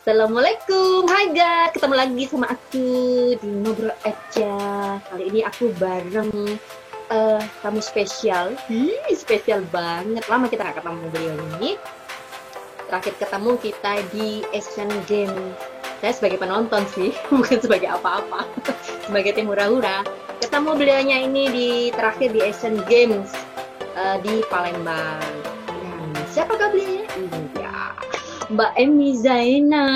Assalamualaikum, hai guys, ketemu lagi sama aku di Ngobrol Aja. Kali ini aku bareng tamu spesial. Spesial banget, lama kita gak ketemu beliau ini. Terakhir ketemu kita di Asian Games. Saya sebagai penonton sih, bukan sebagai apa-apa. Sebagai tim hura-hura. Ketemu beliaunya ini terakhir di Asian Games di Palembang. Dan siapakah beliaunya? Iya, Mbak Emi Zaina.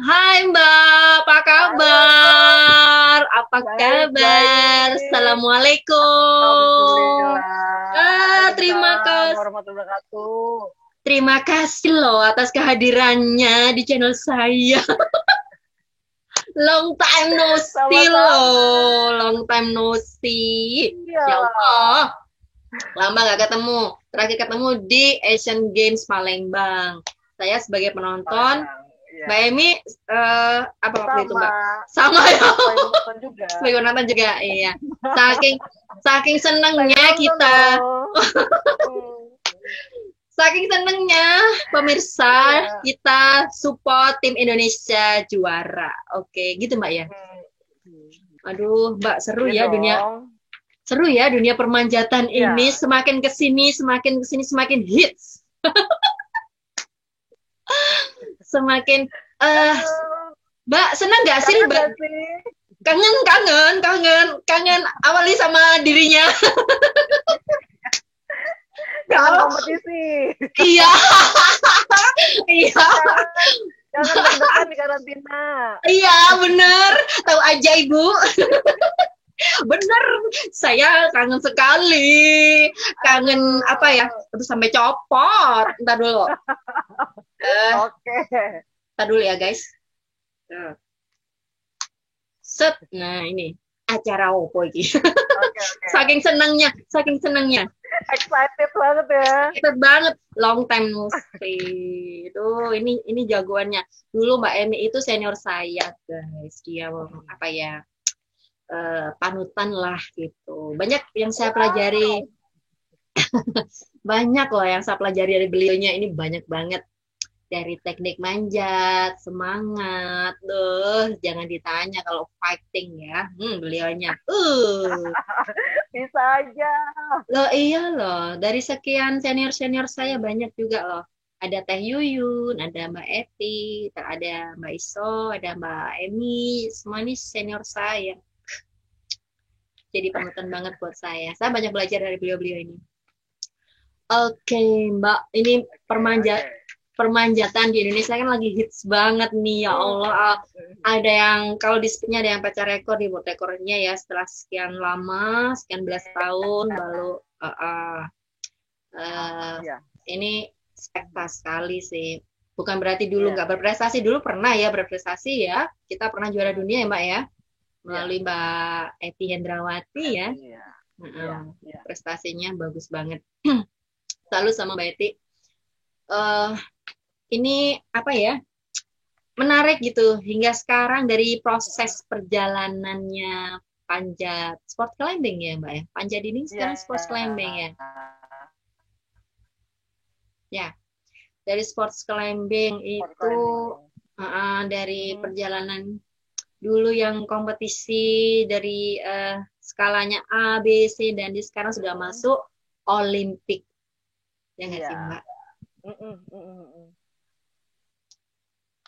Hai Mbak, apa kabar? Apa kabar? Baik. Assalamualaikum. Alhamdulillah. Terima Waalaikumsalam kasih. warahmatullahi wabarakatuh. Terima kasih loh atas kehadirannya di channel saya. Long time no see Sama-sama. loh. Long time no see. Iya. Ya Allah, lama gak ketemu. Terakhir ketemu di Asian Games Palembang. Saya sebagai penonton, Palembang. Iya. Mbak Emi, apa waktu itu Sama. Mbak? Sama ya, Saya nonton juga. sebagai penonton juga, iya. Saking saking Saya senengnya nonton kita, loh. saking senengnya pemirsa Iya. kita support tim Indonesia juara. Oke, gitu Mbak ya. Aduh, Mbak Iya seru ya dunia permanjatan Iya. ini, semakin kesini semakin hits. Semakin Mbak senang gak sih Kangen Mbak? gak sih? Kangen awali sama dirinya. Kangen Kalau kompetisi. iya, iya, Kangen deg-degan di karantina. iya bener. Tahu aja Ibu. Bener, saya kangen sekali. Kangen apa ya? Aduh, sampai copot. Ntar dulu. Oke. Ntar dulu ya guys. Set. Nah ini acara opo ini. Oke. Saking senangnya. Excited banget ya. Excited banget, long time no see. Tuh, ini jagoannya. Dulu Mbak Emi itu senior saya, guys. Dia apa ya? Panutan lah gitu. Banyak yang saya pelajari, banyak loh yang saya pelajari dari beliaunya ini banyak banget. Dari teknik manjat, semangat, jangan ditanya kalau fighting ya, beliaunya, Bisa aja. loh iya loh, dari sekian senior saya banyak juga loh. Ada Teh Yuyun, ada Mbak Eti, ada Mbak Iso, ada Mbak Emi, semua ini senior saya. Jadi panutan banget buat saya. Saya banyak belajar dari beliau-beliau ini. Oke, Mbak, ini permanjatan di Indonesia kan lagi hits banget nih, ya Allah. Ada yang kalau di speednya ada yang pecah rekor di buat rekornya ya setelah sekian lama, sekian belas tahun baru Iya. ini spektakuler sekali sih. Bukan berarti dulu nggak berprestasi, dulu pernah ya berprestasi ya. Kita pernah juara dunia ya Mbak ya, melalui Mbak Eti Hendrawati ya. Prestasinya bagus banget. Lalu sama Mbak Eti, ini apa ya, menarik gitu hingga sekarang dari proses perjalanannya panjat sport climbing ya Mbak ya. Panjat dinding sekarang sport climbing ya. Ya, dari sports climbing itu dari perjalanan dulu yang kompetisi dari skalanya A, B, C dan di sekarang sudah masuk Olimpik. Ya nggak sih Mbak?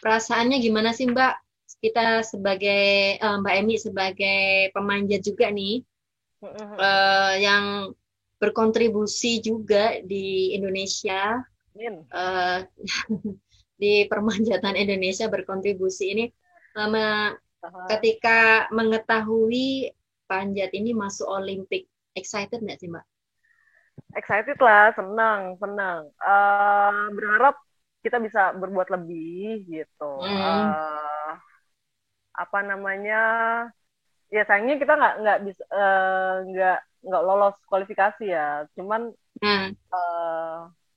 Perasaannya gimana sih Mbak? Kita sebagai Mbak Emi sebagai pemanjat juga nih, yang berkontribusi juga di Indonesia. Di permanjatan Indonesia berkontribusi ini ketika mengetahui panjat ini masuk Olimpik, excited nggak sih Mbak? Excited lah, senang. Berharap kita bisa berbuat lebih gitu. Apa namanya? Ya sayangnya kita nggak bisa nggak lolos kualifikasi ya. Cuman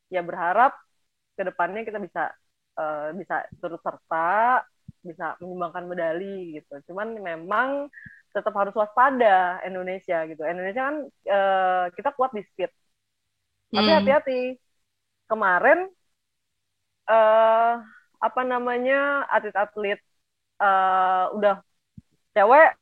ya berharap kedepannya kita bisa turut serta, bisa menyumbangkan medali gitu. Cuman memang tetap harus waspada Indonesia gitu. Indonesia kan kita kuat di speed, tapi hati-hati. Kemarin apa namanya atlet-atlet udah cewek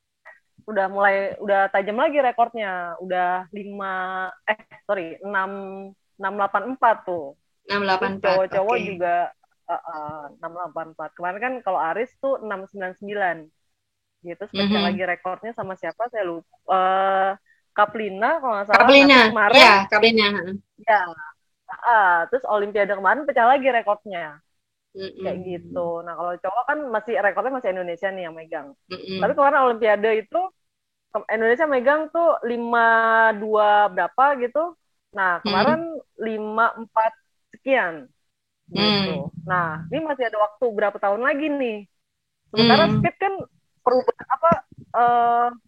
udah tajam lagi rekornya, udah 684 tuh. Terus 684. cowok-cowok Oke. juga 684. Kemarin kan kalau Aris tuh 699 gitu, pecah Mhm. lagi rekornya sama siapa saya lupa. Kaplina kalau nggak salah. Nah Kaplina. terus kemarin Ya, Kaplina. ya terus Olimpiade kemarin pecah lagi rekornya kayak Mhm. gitu. Nah kalau cowok kan masih rekornya masih Indonesia nih yang megang. Tapi Mhm. kemarin Olimpiade itu Indonesia megang tuh 52 berapa gitu. Nah, kemarin Mhm. 54 sekian Mhm. gitu. Nah, ini masih ada waktu berapa tahun lagi nih. Sementara Mhm. speed kan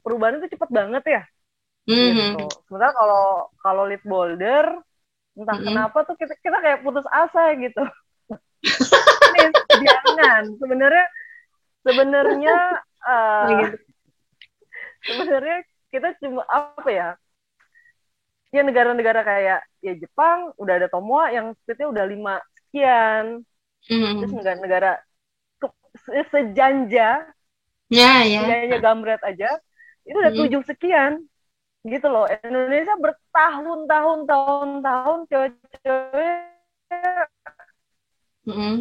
perubahan itu cepet banget ya gitu. Mhm. Sementara kalau kalau lead boulder entah Mhm. kenapa tuh kita kayak putus asa gitu. Please jangan. Sebenarnya Oh, uh, gitu. sebenarnya kita cuma apa ya? Ya negara-negara kayak ya Jepang udah ada Tomoa yang speednya udah 5 sekian. Terus Mhm. negara-negara sejanja Ya, ya. Sejanjanya Gambret aja itu udah Mhm. 7 sekian gitu loh. Indonesia bertahun-tahun tahun-tahun cewek-cewek Mhm.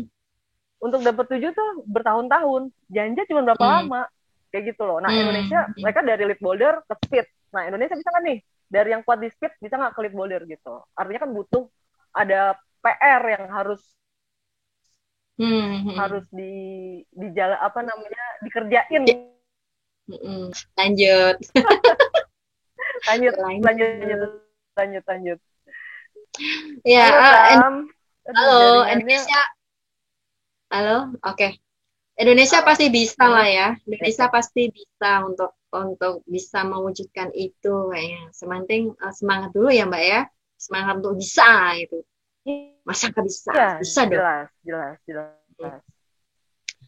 untuk dapat 7 tuh bertahun-tahun. Janja cuma berapa Mhm. lama kayak gitu loh. Nah Indonesia Mhm. mereka dari lead boulder ke speed. Nah Indonesia bisa nggak nih dari yang kuat di speed bisa nggak ke lead boulder gitu. Artinya kan butuh ada PR yang harus harus Mhm. di jalan apa namanya dikerjain. Mhm. Lanjut. Lanjut lanjut Lanjut. lanjut lanjut. Ya, Halo Tam, aduh halo jaringannya. Indonesia. Halo. Oke. Indonesia Halo. pasti bisa Hmm? lah ya. Oke, Indonesia oke. pasti bisa untuk bisa mewujudkan itu kayaknya. Semanting semangat dulu ya Mbak ya. Semangat untuk bisa itu. Masa nggak bisa? Iya, Bisa dong. jelas, jelas, jelas.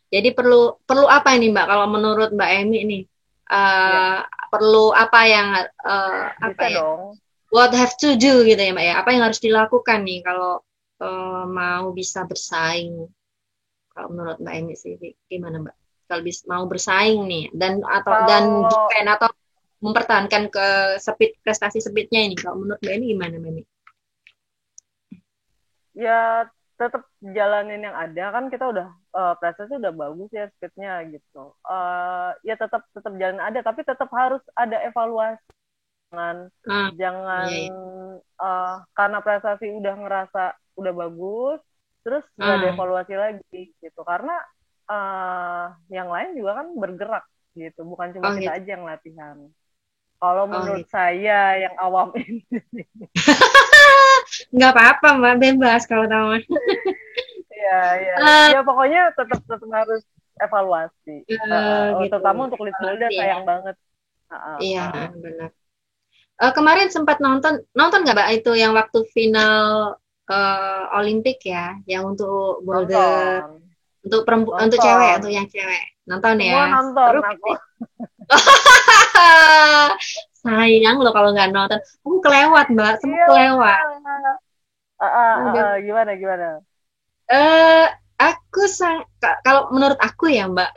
Jadi perlu perlu apa ini Mbak kalau menurut Mbak Emi nih? Iya, Eh, perlu apa yang apa bisa ya? dong. What have to do gitu ya Mbak ya? Apa yang harus dilakukan nih kalau mau bisa bersaing? Kalau menurut Mbak Emi sih gimana Mbak? Kalau mau bersaing nih dan Kalau defend atau mempertahankan ke prestasi speednya ini, kalau menurut Mbak Emi gimana Mbak Emi? ya tetap jalanin yang ada kan kita udah prestasi udah bagus ya speednya gitu. Ya tetap tetap jalan ada, tapi tetap harus ada evaluasi. Jangan Ah, jangan iya ya. karena prestasi udah ngerasa udah bagus, terus nggak ada Ah, evaluasi lagi gitu. Karena yang lain juga kan bergerak gitu, bukan cuma oh kita gitu. aja yang latihan. Kalau Oh menurut gitu. saya yang awam ini, Nggak apa-apa Mbak, bebas kalau tahu. ya ya Eh, ya pokoknya tetap tetap harus evaluasi. gitu. Terutama untuk lead boulder Evaluasi ya. sayang banget. Iya, benar. Kemarin sempat nonton nonton nggak Mbak itu yang waktu final Olimpik ya, yang untuk boulder Nonton, untuk untuk cewek, nonton, untuk yang cewek. Nonton semua ya. nonton Seru aku. sih. Sayang loh kalau nggak nonton. Kamu kelewat, Mbak. Semua Iya. kelewat. Aduh. Gimana gimana? Eh, aku kalau menurut aku ya, Mbak,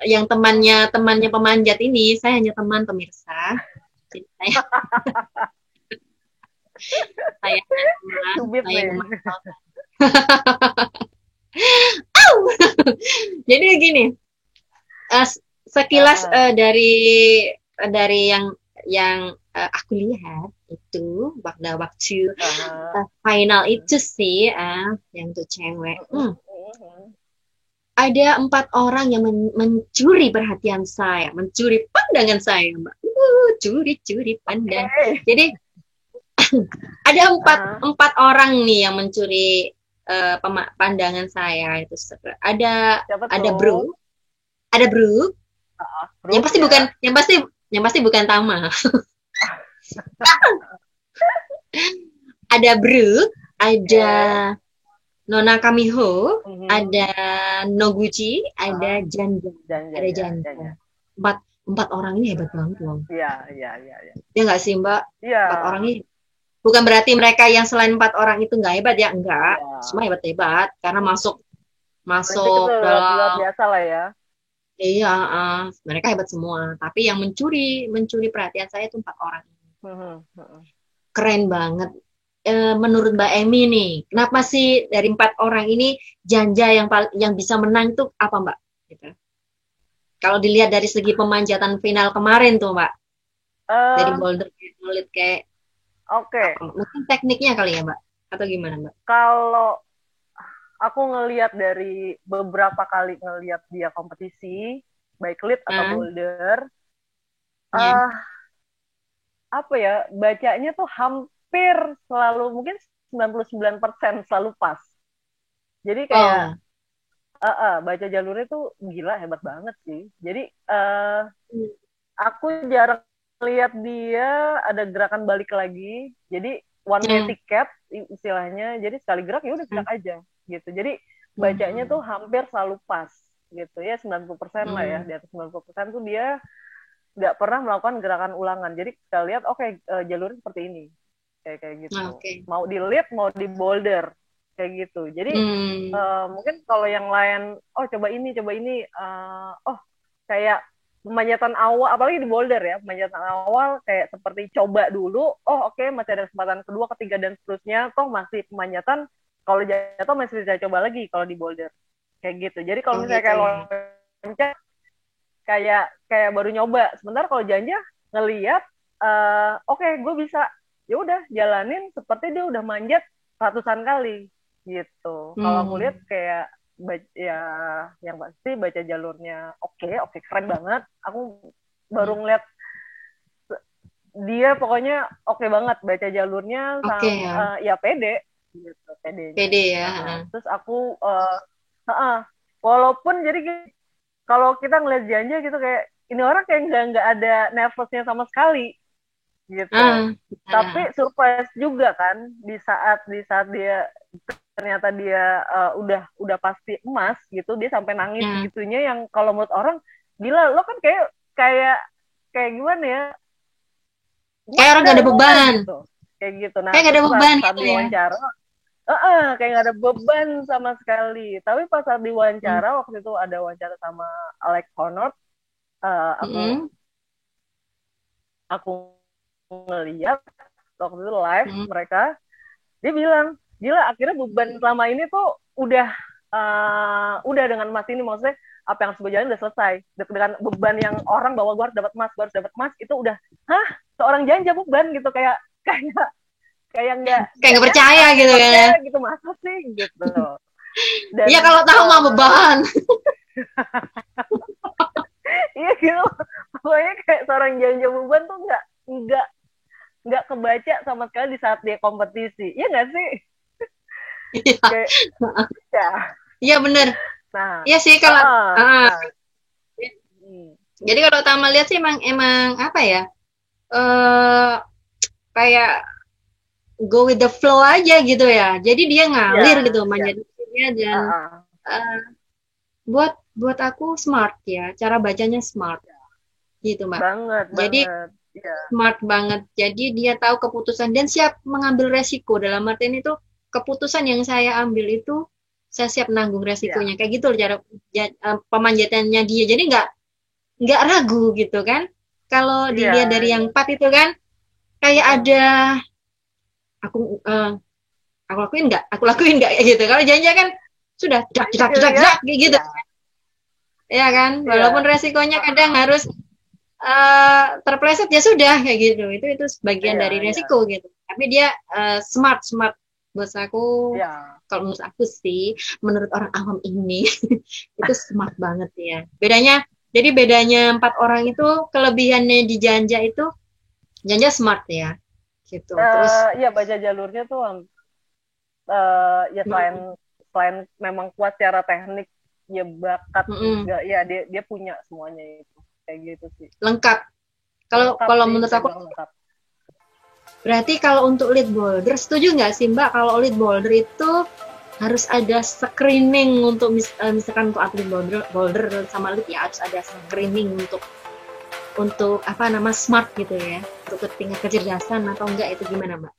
yang temannya Hmm. temannya pemanjat ini, saya hanya teman pemirsa. Jadi saya hanya teman, Cubit saya nih. memantau. Jadi gini, eh, sekilas dari yang aku lihat itu waktu final itu sih yang tuh cewek. Ada 4 orang yang mencuri perhatian saya, mencuri pandangan saya, Mbak. Curi-curi pandang. Oke. Jadi ada empat orang nih yang mencuri pandangan saya itu. Ada Siapa ada tuh? Bro, ada Bro. Yang Brooke pasti bukan, ya. yang pasti bukan Tama. Ada Bro, ada Oke. Nona Kamiho, Mhm. ada Noguchi, ada Janja, ada Jangan. Janja. Empat empat orang ini hebat banget loh. Iya, iya, iya, iya. Ya nggak sih Mbak? Iya. 4 orang ini bukan berarti mereka yang selain 4 orang itu nggak hebat ya, enggak. Iya. Semua hebat-hebat karena masuk Olimpik itu masuk luar dalam. biasa lah ya. Iya, mereka hebat semua. Tapi yang mencuri perhatian saya itu 4 orang. Mhm, mhm. Keren banget. Menurut Mbak Emi nih, kenapa sih dari 4 orang ini Janja yang bisa menang itu apa Mbak? Gitu. Kalau dilihat dari segi pemanjatan final kemarin tuh Mbak, dari Eh, boulder kayak sulit kayak oke. apa? Mungkin tekniknya kali ya Mbak, atau gimana Mbak? Kalau aku ngelihat dari beberapa kali ngelihat dia kompetisi, baik lead atau Ah, boulder, ya. ah apa ya, bacanya tuh hampir selalu mungkin 99% selalu pas. Jadi kayak Oh, baca jalurnya tuh gila hebat banget sih. Jadi aku jarang lihat dia ada gerakan balik lagi. Jadi one way ya. ticket istilahnya. Jadi sekali gerak ya udah gerak aja gitu. Jadi bacanya tuh Hmm, hampir selalu pas gitu ya, 90% lah ya. hmm, Di atas 90% tuh dia nggak pernah melakukan gerakan ulangan. Jadi kita lihat oke, jalurnya seperti ini. Kayak gitu. oke. Mau di lead, mau di boulder kayak gitu. Jadi Hmm, mungkin kalau yang lain, oh coba ini, oh kayak pemanjatan awal, apalagi di boulder ya, pemanjatan awal kayak seperti coba dulu, oh oke, masih ada kesempatan kedua, ketiga dan seterusnya, toh masih pemanjatan, kalau jatuh masih bisa coba lagi kalau di boulder kayak gitu. Jadi kalau oh misalnya gitu kayak ya. loncat, kayak kayak baru nyoba. Sebentar kalau Janja ngeliat, oke, gue bisa, ya udah jalanin seperti dia udah manjat ratusan kali gitu. Kalau aku lihat Hmm, kayak ya yang pasti baca jalurnya oke, oke, keren banget. Aku baru hmm, ngeliat dia pokoknya oke banget baca jalurnya, oke ya. ya pede gitu, pedenya. Pede ya. Terus aku walaupun jadi kalau kita ngeliat Janja gitu kayak ini orang kayak nggak ada nervousnya sama sekali gitu. Ah, Tapi ah, surprise juga kan di saat dia ternyata dia udah pasti emas gitu, dia sampai nangis ah. segitunya, yang kalau menurut orang gila, lo kan kayak kayak kayak gimana ya, Kayak orang gak ada what beban. gitu, kayak gitu. Nah Kayak gak terus ada saat beban saat gitu ya. diwawancara, kayak nggak ada beban sama sekali. Tapi pas saat Hmm. diwawancara, waktu itu ada wawancara sama Alex Honnold, eh, aku Mm-mm. aku ngeliat waktu itu live Mm. mereka, dia bilang gila, akhirnya beban selama ini tuh udah dengan emas ini, maksudnya apa yang harus gue jalanin udah selesai, dengan beban yang orang bahwa gue harus dapat emas, gue harus dapat emas, itu udah, hah, seorang Janja beban gitu, kayak kayak kayak Kayak nggak gak nyangka, percaya kayak gitu nggak kan ya. percaya gitu, masa sih gitu. Iya Dan kalau tahu mah beban. iya gitu, pokoknya kayak seorang Janja beban tuh nggak nggak kebaca sama sekali di saat dia kompetisi, iya nggak sih, Iya. kayak ya. Iya bener. Nah, Iya sih kalau ah, nah, jadi kalau Tama lihat sih emang emang apa ya? Eh kayak go with the flow aja gitu ya. Jadi dia ya, ngalir gitu ya, manjatnya dan uh, uh, eh, buat aku smart ya. Cara bacanya smart gitu, Mbak. banget, Jadi banget, ya, smart banget. Jadi dia tahu keputusan dan siap mengambil resiko. Dalam artian itu keputusan yang saya ambil itu saya siap menanggung ya, resikonya. Kayak gitu loh cara pemanjatannya dia. Jadi nggak ragu gitu kan. Kalau iya, dilihat dari iya, yang empat itu kan kayak ada aku aku lakuin nggak kayak gitu. Kalau janji kan sudah jedak jedak jedak ya, jedak kayak gitu. ya, Ya kan, walaupun iya, resikonya kadang harus terpleset ya sudah kayak gitu. Itu sebagian iya, dari iya, resiko gitu. Tapi dia smart smart buat aku. iya. Kalau menurut aku sih, menurut orang awam ini itu smart banget ya. Bedanya 4 orang itu kelebihannya di Janja itu Janja smart ya, gitu. Terus, Iya, baca jalurnya tuh ya, selain mm, selain memang kuat secara teknik, ya bakat mm, mm, juga, ya dia punya semuanya itu, kayak gitu sih, lengkap. Kalau lengkap kalau sih, menurut bisa aku bilang lengkap. berarti kalau untuk lead boulder setuju nggak sih Mbak kalau lead boulder itu harus ada screening untuk misalkan untuk atlet boulder sama lead ya harus ada screening untuk apa nama smart gitu ya untuk tingkat kecerdasan atau enggak itu gimana Mbak?